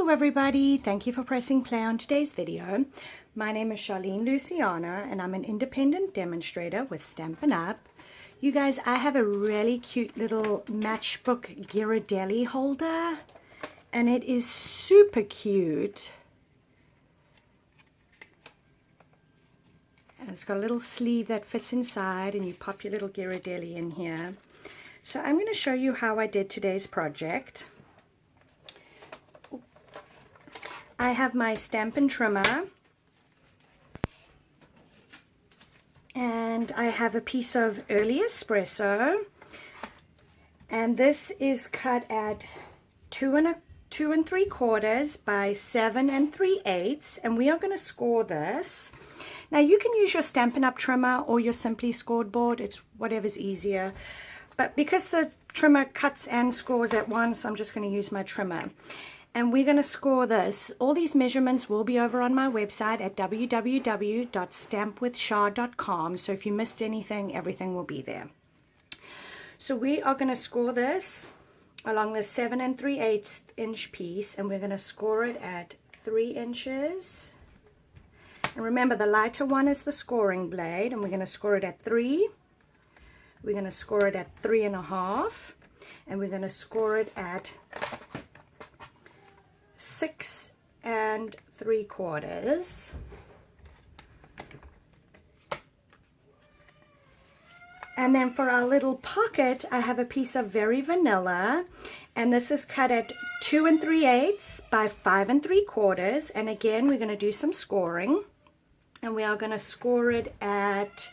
Hello everybody, thank you for pressing play on today's video. My name is Charlene Luciana and I'm an independent demonstrator with Stampin' Up. You guys, I have a really cute little Matchbook Ghirardelli holder and it is super cute. And it's got a little sleeve that fits inside and you pop your little Ghirardelli in here. So I'm going to show you how I did today's project. I have my Stampin' trimmer and I have a piece of early espresso, and this is cut at 2 3/4 by 7 3/8, and we are going to score this. Now you can use your Stampin' Up trimmer or your Simply Scored board, it's whatever's easier, but because the trimmer cuts and scores at once, I'm just going to use my trimmer. And we're going to score this. All these measurements will be over on my website at www.stampwithchar.com. So if you missed anything, everything will be there. So we are going to score this along the 7 3/8 inch piece, and we're going to score it at 3 inches. And remember, the lighter one is the scoring blade, and we're going to score it at 3. We're going to score it at 3 1/2, and we're going to score it at 6 3/4. And then for our little pocket, I have a piece of Very Vanilla, and this is cut at 2 3/8 by 5 3/4. And again, we're going to do some scoring, and we are going to score it at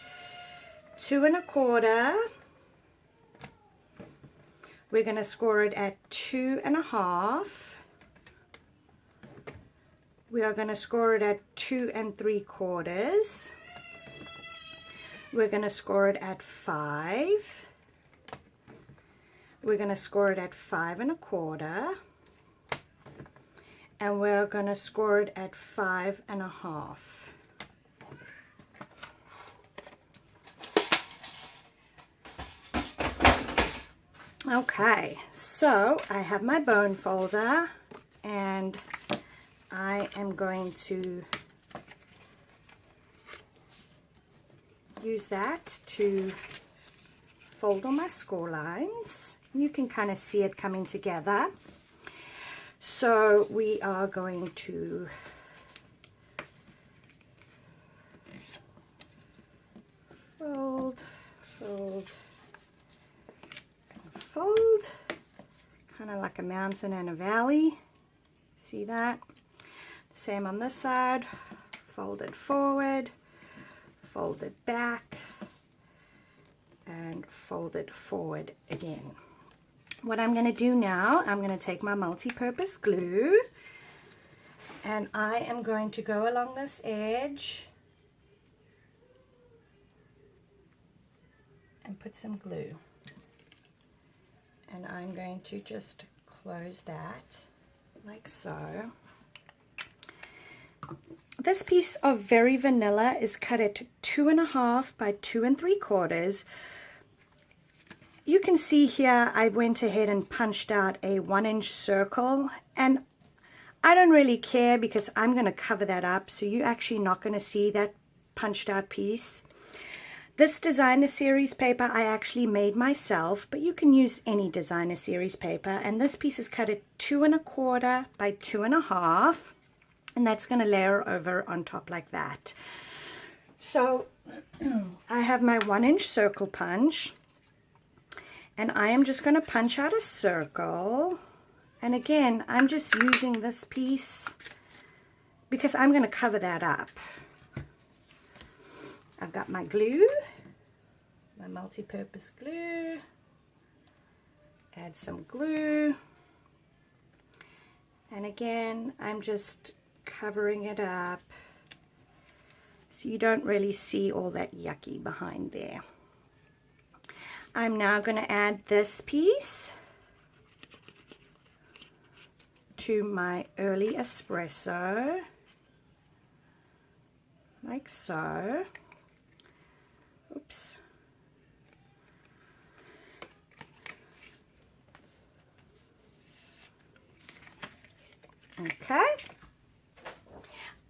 2 1/4. We're going to score it at 2 1/2. We are going to score it at 2 3/4. We're going to score it at 5. We're going to score it at 5 1/4. And we're going to score it at 5 1/2. Okay, so I have my bone folder, and I am going to use that to fold all my score lines. You can kind of see it coming together. So we are going to fold, fold, and fold, kind of like a mountain and a valley. See that? Same on this side. Fold it forward, fold it back, and fold it forward again. What I'm going to do now, I'm going to take my multi-purpose glue, and I am going to go along this edge and put some glue. And I'm going to just close that like so. This piece of Very Vanilla is cut at 2 1/2 by 2 3/4. You can see here I went ahead and punched out a 1-inch circle, and I don't really care because I'm going to cover that up, so you're actually not going to see that punched out piece. This designer series paper I actually made myself, but you can use any designer series paper, and this piece is cut at 2 1/4 by 2 1/2. And that's going to layer over on top like that. So I have my 1-inch circle punch, and I am just going to punch out a circle. And again, I'm just using this piece because I'm going to cover that up. I've got my glue, my multi-purpose glue. Add some glue. And again, I'm just covering it up so you don't really see all that yucky behind there. I'm now going to add this piece to my early espresso like so. Oops. Okay.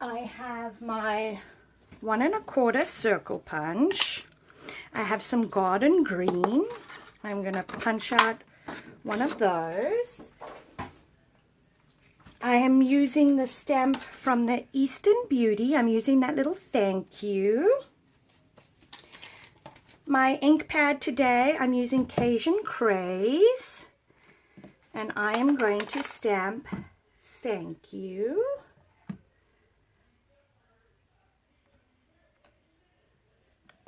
I have my 1 1/4 circle punch. I have some garden green. I'm going to punch out one of those. I am using the stamp from the Eastern Beauty. I'm using that little thank you. My ink pad today, I'm using Cajun Craze. And I am going to stamp thank you.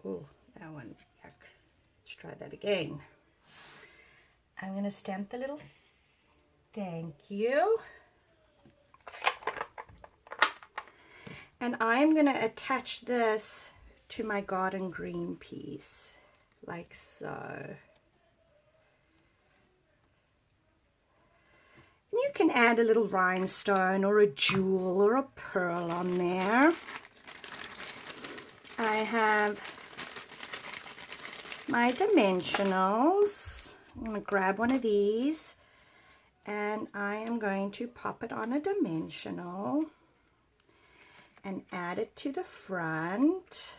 Oh, that one, yuck. Let's try that again. I'm going to stamp the little thank you. And I'm going to attach this to my garden green piece, like so. And you can add a little rhinestone or a jewel or a pearl on there. I have my dimensionals. I'm going to grab one of these and I am going to pop it on a dimensional and add it to the front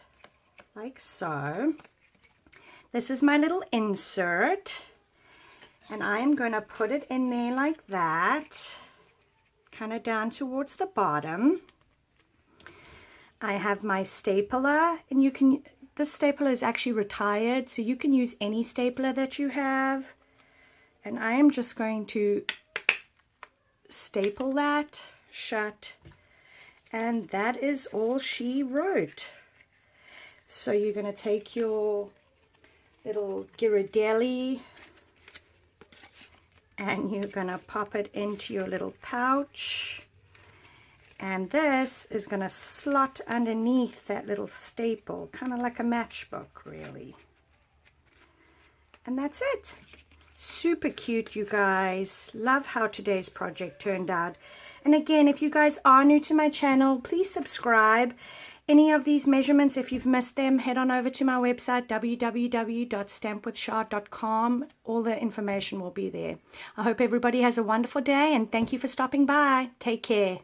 like so. This is my little insert and I am going to put it in there like that, kind of down towards the bottom. I have my stapler, and you can, the stapler is actually retired, so you can use any stapler that you have. And I am just going to staple that shut, and that is all she wrote. So you're going to take your little Ghirardelli and you're going to pop it into your little pouch. And this is going to slot underneath that little staple, kind of like a matchbook, really. And that's it. Super cute, you guys. Love how today's project turned out. And again, if you guys are new to my channel, please subscribe. Any of these measurements, if you've missed them, head on over to my website, www.stampwithchar.com. All the information will be there. I hope everybody has a wonderful day, and thank you for stopping by. Take care.